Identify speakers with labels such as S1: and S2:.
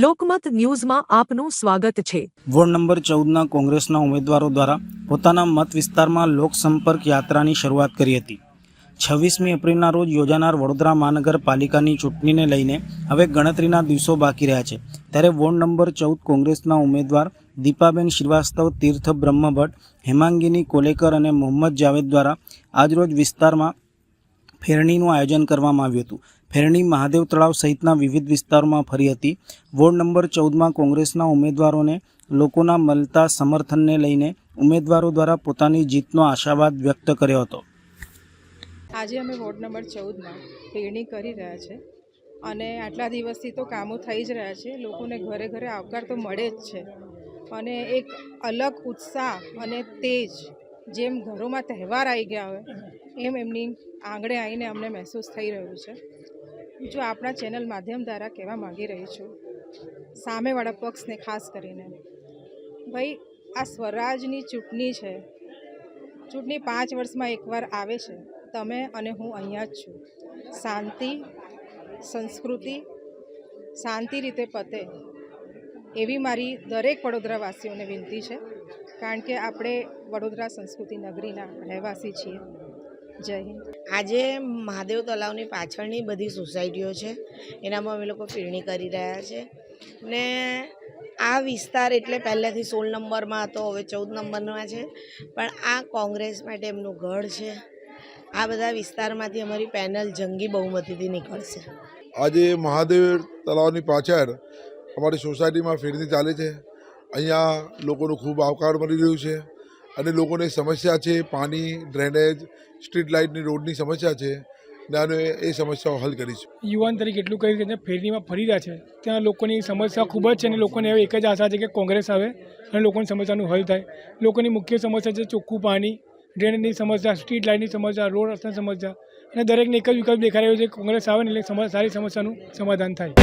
S1: લોકમત ન્યૂઝમાં આપનું સ્વાગત છે।
S2: વોર્ડ નંબર 14ના કોંગ્રેસના ઉમેદવારો દ્વારા પોતાના મત વિસ્તારમાં લોકસંપર્ક યાત્રાની શરૂઆત કરી હતી। 26મી એપ્રિલના રોજ યોજાનાર વડોદરા મહાનગરપાલિકાની ચૂંટણીને લઈને હવે ગણતરીના દિવસો બાકી રહ્યા છે, ત્યારે વોર્ડ નંબર 14 કોંગ્રેસના ઉમેદવાર દીપાબેન શ્રીવાસ્તવ, તીર્થ બ્રહ્મભટ્ટ, હેમાંગીની કોલેકર અને મોહમ્મદ જાવેદ દ્વારા આજરોજ વિસ્તારમાં ફેરણીનું આયોજન કરવામાં આવ્યું હતું। ફેરણી મહાદેવ તળાવ સહિતના વિવિધ વિસ્તારોમાં ફરી હતી। વોર્ડ નંબર 14માં કોંગ્રેસના ઉમેદવારોને લોકોના મળતા સમર્થનને લઈને ઉમેદવારો દ્વારા પોતાની જીતનો આશાવાદ વ્યક્ત કર્યો હતો।
S3: આજે અમે વોર્ડ નંબર 14માં ફેરણી કરી રહ્યા છે અને આટલા દિવસથી તો કામો થઈ જ રહ્યા છે। લોકોને ઘરે ઘરે આવકાર તો મળે જ છે અને એક અલગ ઉત્સાહ અને તેજ, જેમ ઘરોમાં તહેવાર આવી ગયા હોય એમ એમની આંગણે આવીને અમને મહેસૂસ થઈ રહ્યું છે। જો આપણા ચેનલ માધ્યમ દ્વારા કહેવા માગી રહી છું સામેવાળા પક્ષને ખાસ કરીને, ભાઈ આ સ્વરાજની ચૂંટણી છે। ચૂંટણી 5 વર્ષમાં એકવાર આવે છે। તમે અને હું અહીંયા જ છું। શાંતિ, સંસ્કૃતિ શાંતિ રીતે પતે એવી મારી દરેક વડોદરાવાસીઓને વિનંતી છે, કારણ કે આપણે વડોદરા સંસ્કૃતિ નગરીના રહેવાસી છીએ। જય હિન્દ।
S4: આજે મહાદેવ તળાવની પાછળની બધી સોસાયટીઓ છે, એનામાં અમે લોકો ફેરણી કરી રહ્યા છે ને આ વિસ્તાર એટલે પહેલાંથી 16 નંબરમાં હતો, હવે 14 નંબરમાં છે, પણ આ કોંગ્રેસ માટે એમનું ગઢ છે। આ બધા વિસ્તારમાંથી અમારી પેનલ જંગી બહુમતીથી નીકળશે।
S5: આજે મહાદેવ તળાવની પાછળ અમારી સોસાયટીમાં ફેરણી ચાલે છે। અહીંયા લોકોનો ખૂબ આવકાર મળી રહ્યું છે અને લોકોની સમસ્યા છે પાણી, ડ્રેનેજ, સ્ટ્રીટ લાઇટની, રોડની સમસ્યા છે ને અને એ સમસ્યાઓ હલ કરી છે।
S6: યુવાન તરીકે એટલું કહી કે ફેરણીમાં ફરી રહ્યા છે ત્યાં લોકોની સમસ્યા ખૂબ જ છે અને લોકોને હવે એક જ આશા છે કે કોંગ્રેસ આવે અને લોકોની સમસ્યાનું હલ થાય। લોકોની મુખ્ય સમસ્યા છે ચોખ્ખું પાણી, ડ્રેનેજની સમસ્યા, સ્ટ્રીટ લાઇટની સમસ્યા, રોડ રસ્તાની સમસ્યા, અને દરેકને એક જ વિકલ્પ દેખાઈ રહ્યો છે, કોંગ્રેસ આવે ને એટલે સારી સમસ્યાનું સમાધાન થાય।